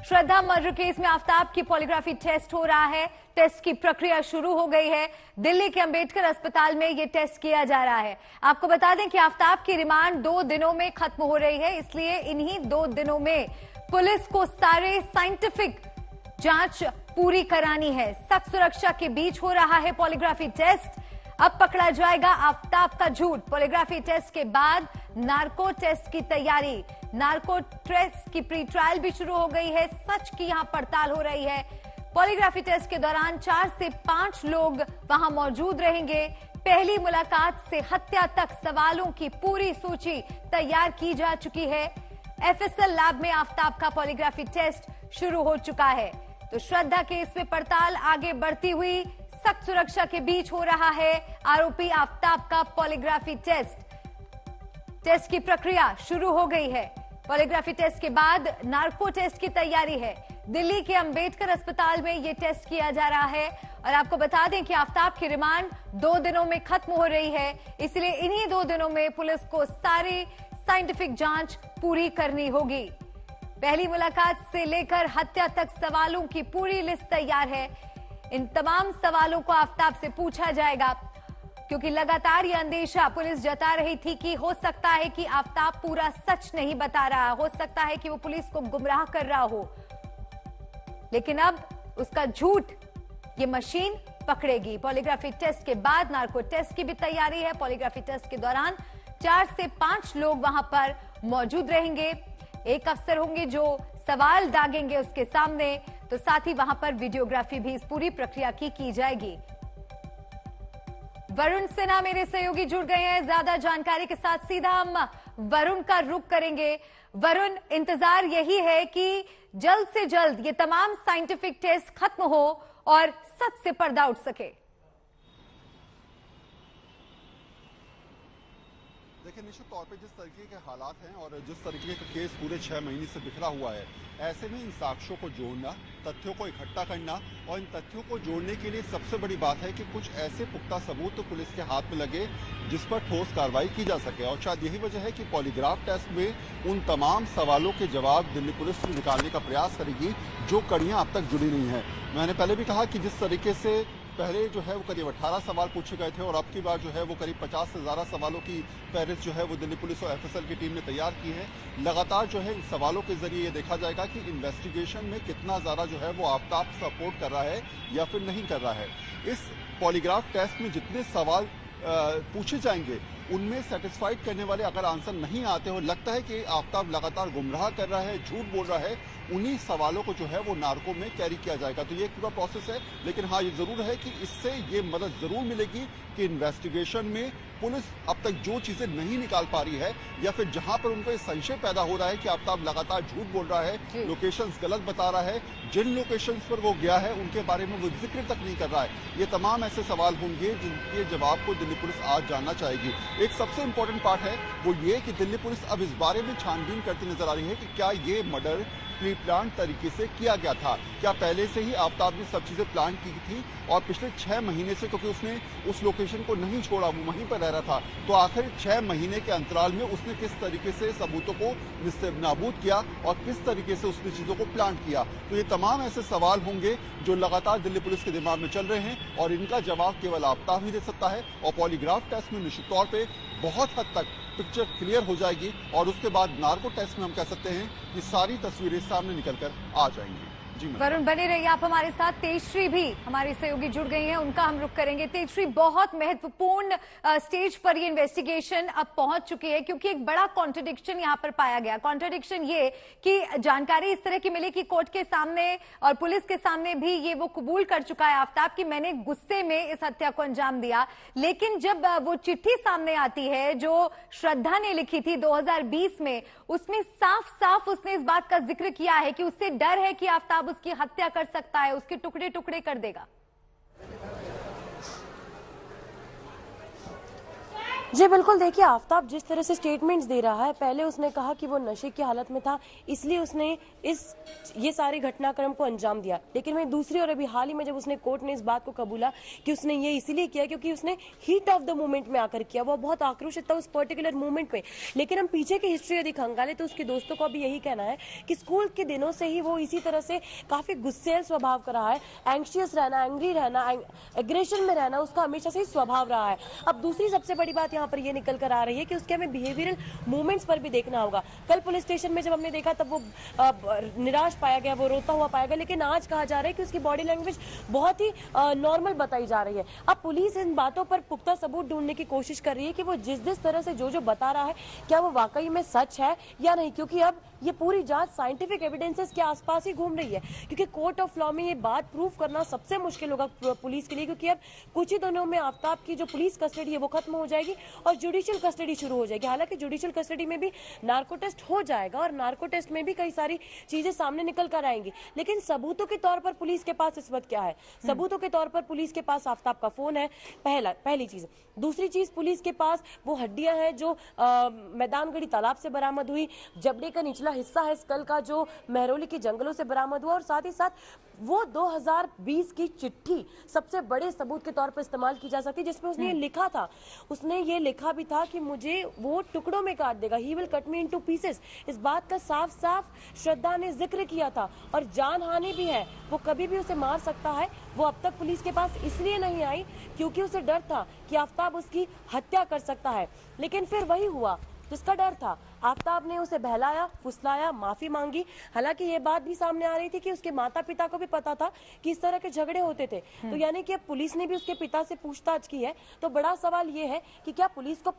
श्रद्धा murder case में आफताब की polygraphy test हो रहा है। टेस्ट की प्रक्रिया शुरू हो गई है। दिल्ली के अंबेडकर अस्पताल में यह टेस्ट किया जा रहा है। आपको बता दें कि आफताब की रिमांड 2 दिनों में खत्म हो रही है, इसलिए इन्हीं 2 दिनों में पुलिस को सारे साइंटिफिक जांच पूरी करानी है। सख्त सुरक्षा के बीच हो रहा है पॉलीग्राफी टेस्ट। अब पकड़ा जाएगा आफताब का झूठ। पॉलीग्राफी टेस्ट के बाद नार्को टेस्ट की तैयारी। नार्को टेस्ट की प्री ट्रायल भी शुरू हो गई है। सच की यहां पड़ताल हो रही है। पॉलीग्राफी टेस्ट के दौरान 4 से 5 लोग वहां मौजूद रहेंगे। पहली मुलाकात से हत्या तक सवालों की पूरी सूची तैयार की जा चुकी है। एफएसएल लैब में आफताब का पॉलीग्राफी टेस्ट शुरू हो चुका है। तो श्रद्धा केस में पड़ताल आगे बढ़ती हुई सख्त सुरक्षा के बीच हो रहा है आरोपी आफताब का पॉलीग्राफी टेस्ट। टेस्ट की प्रक्रिया शुरू हो गई है। पॉलीग्राफी टेस्ट के बाद नार्को टेस्ट की तैयारी है। दिल्ली के अंबेडकर अस्पताल में यह टेस्ट किया जा रहा है। और आपको बता दें कि आफताब की रिमांड 2 दिनों में खत्म हो रही है, इसलिए इन्हीं 2 दिनों में पुलिस को सारी साइंटिफिक जांच पूरी करनी होगी। पहली मुलाकात से लेकर हत्या तक सवालों की पूरी लिस्ट तैयार है। इन तमाम सवालों को आफताब से पूछा जाएगा, क्योंकि लगातार यह अंदेशा पुलिस जता रही थी कि हो सकता है कि आफताब पूरा सच नहीं बता रहा, हो सकता है कि वो पुलिस को गुमराह कर रहा हो। लेकिन अब उसका झूठ ये मशीन पकड़ेगी। पॉलीग्राफी टेस्ट के बाद नार्को टेस्ट की भी तैयारी है। पॉलीग्राफी टेस्ट के दौरान 4 से 5 लोग वहां पर मौजूद रहेंगे। एक अफसर होंगे जो सवाल दागेंगे उसके सामने, तो साथ ही वहां पर वीडियोग्राफी भी इस पूरी प्रक्रिया की जाएगी। वरुण सिन्हा मेरे सहयोगी जुड़ गए हैं ज्यादा जानकारी के साथ। सीधा हम वरुण का रुख करेंगे। वरुण, इंतजार यही है कि जल्द से जल्द ये तमाम साइंटिफिक टेस्ट खत्म हो और सच से पर्दा उठ सके। देखिए, निश्चित तौर पे जिस तरीके के हालात हैं और जिस तरीके का केस पूरे 6 महीने से बिखरा हुआ है, ऐसे में इन साक्ष्यों को जोड़ना, तथ्यों को इकट्ठा करना और इन तथ्यों को जोड़ने के लिए सबसे बड़ी बात है कि कुछ ऐसे पुख्ता सबूत तो पुलिस के हाथ में लगे जिस पर ठोस कार्रवाई की जा सके। और शायद यही वजह है कि पॉलीग्राफ टेस्ट में उन तमाम सवालों के जवाब दिल्ली पुलिस निकालने का प्रयास करेगी जो कड़ियां अब तक जुड़ी नहीं है। मैंने पहले भी कहा कि जिस तरीके से पहले जो है वो करीब 18 सवाल पूछे गए थे और अब की बार जो है वो करीब 50 से ज़्यादा सवालों की फहरिस्त जो है वो दिल्ली पुलिस और एफएसएल की टीम ने तैयार की है। लगातार जो है इन सवालों के जरिए ये देखा जाएगा कि इन्वेस्टिगेशन में कितना ज़्यादा जो है वो आफताब सपोर्ट कर रहा है या फिर नहीं कर रहा है। इस पॉलीग्राफ टेस्ट में जितने सवाल पूछे जाएंगे उनमें सेटिस्फाइड करने वाले अगर आंसर नहीं आते हो, लगता है कि आफताब लगातार गुमराह कर रहा है, झूठ बोल रहा है, उन्हीं सवालों को जो है वो नार्को में कैरी किया जाएगा। तो ये एक पूरा प्रोसेस है। लेकिन हाँ, ये जरूर है कि इससे ये मदद जरूर मिलेगी कि इन्वेस्टिगेशन में पुलिस अब तक जो चीजें नहीं निकाल पा रही है या फिर जहां पर उनको ये संशय पैदा हो रहा है कि आफताब लगातार झूठ बोल रहा है, लोकेशंस गलत बता रहा है, जिन लोकेशंस पर वो गया है उनके बारे में वो जिक्र तक नहीं कर रहा है, ये तमाम ऐसे सवाल होंगे जिनके जवाब को दिल्ली पुलिस आज जानना चाहेगी। एक सबसे इंपॉर्टेंट पार्ट है वो ये कि दिल्ली पुलिस अब इस बारे में छानबीन करती नजर आ रही है कि क्या ये मर्डर प्री प्लान तरीके से किया गया था, क्या पहले से ही आफताब ने सब चीजें प्लान की थी और पिछले 6 महीने से, क्योंकि उसने उस लोकेशन को नहीं छोड़ा, वो वहीं पर रह रहा था, तो आखिर 6 महीने के अंतराल में उसने किस तरीके से सबूतों को नाबूद किया और किस तरीके से उसने चीजों को प्लान किया। तो ये तमाम ऐसे सवाल होंगे जो लगातार दिल्ली पुलिस के दिमाग में चल रहे हैं और इनका जवाब केवल आफताब ही दे सकता है। और पॉलीग्राफ टेस्ट में निश्चित तौर पर बहुत हद तक पिक्चर क्लियर हो जाएगी और उसके बाद नार्को टेस्ट में हम कह सकते हैं कि सारी तस्वीरें सामने निकलकर आ जाएंगी। वरुण, बने रहिए आप हमारे साथ। तेजश्री भी हमारी सहयोगी जुड़ गई हैं, उनका हम रुख करेंगे। तेजश्री, बहुत महत्वपूर्ण स्टेज पर ये इन्वेस्टिगेशन अब पहुंच चुकी है, क्योंकि एक बड़ा कॉन्ट्रडिक्शन यहां पर पाया गया। कॉन्ट्रडिक्शन ये कि जानकारी इस तरह की मिली कि कोर्ट के सामने और पुलिस के सामने भी ये वो कबूल कर चुका है आफताब कि मैंने गुस्से में इस हत्या को अंजाम दिया। लेकिन जब वो चिट्ठी सामने आती है जो श्रद्धा ने लिखी थी 2020 में, उसमें साफ साफ उसने इस बात का जिक्र किया है कि उससे डर है कि आफताब उसकी हत्या कर सकता है, उसके टुकड़े टुकड़े कर देगा। जी बिल्कुल, देखिए आफताब जिस तरह से स्टेटमेंट्स दे रहा है, पहले उसने कहा कि वो नशे की हालत में था, इसलिए उसने ये सारे घटनाक्रम को अंजाम दिया। लेकिन वहीं दूसरी ओर अभी हाल ही में जब उसने कोर्ट ने इस बात को कबूला कि उसने ये इसीलिए किया क्योंकि उसने हीट ऑफ द मोमेंट में आकर किया, वो बहुत आक्रोशित था उस पर्टिकुलर मोमेंट में। लेकिन हम पीछे की हिस्ट्री यदि खंगाले तो उसके दोस्तों को भी यही कहना है कि स्कूल के दिनों से ही वो इसी तरह से काफी गुस्सेल स्वभाव का रहा है, एंग्शियस रहना, एंग्री रहना, एग्रेशन में रहना उसका हमेशा से ही स्वभाव रहा है। अब दूसरी सबसे बड़ी बात यहाँ पर ये निकल कर आ रही है कि उसके हमें बिहेवियरल मूवमेंट्स पर भी देखना होगा। कल पुलिस स्टेशन में जब हमने देखा तब वो निराश पाया गया, वो रोता हुआ पाया गया, लेकिन आज कहा जा रहा है कि उसकी बॉडी लैंग्वेज बहुत ही नॉर्मल बताई जा रही है। अब पुलिस इन बातों पर पुख्ता सबूत ढूंढने की कोशिश कर रही है कि वो जिस तरह से जो बता रहा है क्या वो वाकई में सच है या नहीं, क्योंकि अब ये पूरी जांच साइंटिफिक एविडेंसेस के आसपास ही घूम रही है। क्योंकि कोर्ट ऑफ लॉ में ये बात प्रूव करना सबसे मुश्किल होगा पुलिस के लिए, क्योंकि अब कुछ ही दिनों में आफताब की जो पुलिस कस्टडी है वो खत्म हो जाएगी और जुडिशियल कस्टडी शुरू हो जाएगी। हालांकि जुडिशियल कस्टडी में भी नार्को टेस्ट हो जाएगा और नार्को टेस्ट में भी कई सारी चीजें सामने निकल कर आएंगी, लेकिन सबूतों के तौर पर पुलिस के पास इस वक्त क्या है? सबूतों के तौर पर पुलिस के पास आफताब का फोन है, पहली चीज। दूसरी चीज, पुलिस के पास वो हड्डियां हैं जो मैदानगढ़ी तालाब से बरामद हुई, जबड़े का निचला हिस्सा है स्कल का जो महरौली के जंगलों से बरामद हुआ, और साथ ही साथ वो 2020 की चिट्ठी सबसे बड़े सबूत के तौर पर इस्तेमाल की जा सकती है, जिसमें उसने ये लिखा था, उसने ये लिखा भी था कि मुझे वो टुकड़ों में काट देगा, he will cut me into pieces. इस बात का साफ साफ श्रद्धा ने जिक्र किया था, और जान हानि भी है, वो कभी भी उसे मार सकता है। वो अब तक पुलिस के पास इसलिए नहीं आई क्योंकि उसे डर था कि आफताब उसकी हत्या कर सकता है, लेकिन फिर वही हुआ जिसका डर था। आफताब ने उसे बहलाया, फुसलाया, माफी मांगी। हालांकि ये बात भी सामने आ रही थी कि उसके माता पिता को भी पता था कि इस तरह के झगड़े होते थे, तो यानी कि अब पुलिस ने भी उसके पिता से पूछताछ की है। तो बड़ा सवाल ये है कि क्या पुलिस को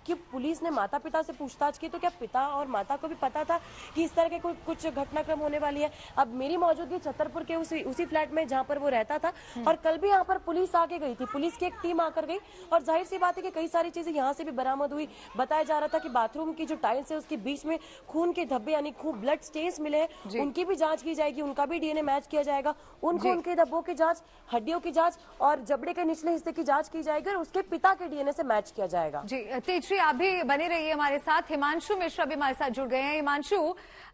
कि पुलिस ने माता पिता से पूछताछ की, तो क्या पिता और माता को भी पता था कि इस तरह के कुछ घटनाक्रम होने वाली है? अब मेरी मौजूदगी छतरपुर के उसी फ्लैट में जहाँ पर वो रहता था, और कल भी यहाँ पर पुलिस आके गई थी, पुलिस की एक टीम आकर गई, और जाहिर सी बात है कि कई सारी चीजें यहाँ से भी बरामद हुई। बताया जा रहा था कि बाथरूम की जो टाइल्स है उसके बीच में खून के धब्बे यानी खून ब्लड स्टेन्स मिले हैं, उनकी भी जांच की जाएगी, उनका भी डीएनए मैच किया जाएगा, उनके धब्बों की जांच, हड्डियों की जांच और जबड़े के निचले हिस्से की जांच की जाएगी, और उसके पिता के डीएनए से मैच किया जाएगा। जी तेजश्री, आप भी बने रहिए हमारे साथ। हिमांशु मिश्रा भी हमारे साथ जुड़ गए हैं। हिमांशु,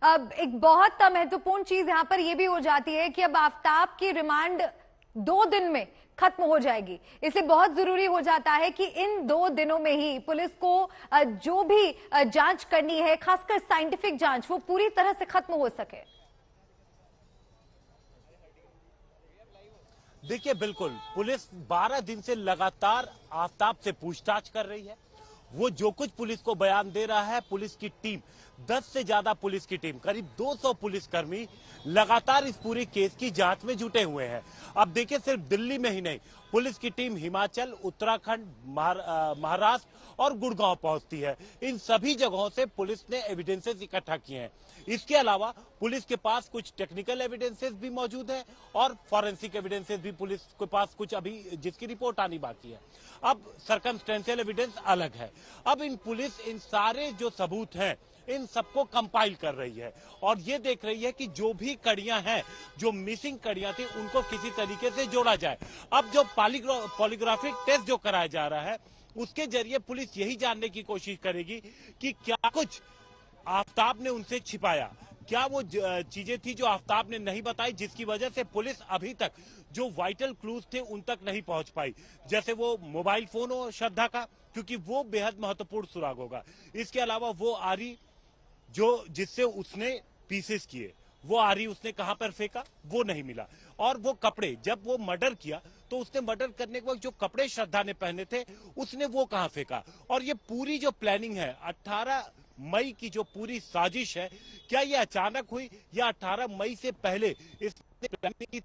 अब एक बहुत महत्वपूर्ण चीज यहाँ पर यह भी हो जाती है कि अब आफताब की रिमांड 2 दिन में खत्म हो जाएगी, इसलिए बहुत जरूरी हो जाता है कि इन 2 दिनों में ही पुलिस को जो भी जांच करनी है, खासकर साइंटिफिक जांच, वो पूरी तरह से खत्म हो सके। देखिए, बिल्कुल पुलिस 12 दिन से लगातार आफताब से पूछताछ कर रही है। वो जो कुछ पुलिस को बयान दे रहा है, पुलिस की टीम 10 से ज्यादा पुलिस की टीम, करीब 200 पुलिसकर्मी लगातार इस पूरी केस की जांच में जुटे हुए हैं। अब देखिए, सिर्फ दिल्ली में ही नहीं, पुलिस की टीम हिमाचल, उत्तराखंड, महाराष्ट्र और गुड़गांव पहुंचती है। इन सभी जगहों से पुलिस ने एविडेंसेस इकट्ठा किए हैं। इसके अलावा पुलिस के पास कुछ टेक्निकल एविडेंसेस भी मौजूद है और फॉरेंसिक एविडेंसेस भी पुलिस के पास कुछ अभी जिसकी रिपोर्ट आनी बाकी है। अब सर्कमस्टेंशियल एविडेंस अलग है। अब पुलिस इन सारे जो सबूत हैं, इन सबको कंपाइल कर रही है और ये देख रही है कि जो भी कड़ियां हैं, जो मिसिंग कड़ियां थी, उनको किसी तरीके से जोड़ा जाए। अब जो पॉलीग्राफिक टेस्ट जो कराया जा रहा है, उसके जरिए पुलिस यही जानने की कोशिश करेगी कि क्या कुछ आफताब ने उनसे छिपाया, क्या वो चीजें थी जो आफताब ने नहीं बताई, जिसकी वजह से पुलिस अभी तक जो वाइटल क्लूज थे उन तक नहीं पहुंच पाई। जैसे वो मोबाइल फोन हो श्रद्धा का, क्योंकि वो बेहद महत्वपूर्ण सुराग होगा। इसके अलावा वो आरी जो जिससे उसने पीसेस किए, वो आरी उसने कहां पर फेंका, वो नहीं मिला। और वो कपड़े, जब वो मर्डर किया तो उसने मर्डर करने के वक्त जो कपड़े श्रद्धा ने पहने थे, उसने वो कहां फेंका। और ये पूरी जो प्लानिंग है, 18 मई की जो पूरी साजिश है, क्या ये अचानक हुई या 18 मई से पहले इस प्लानिंग की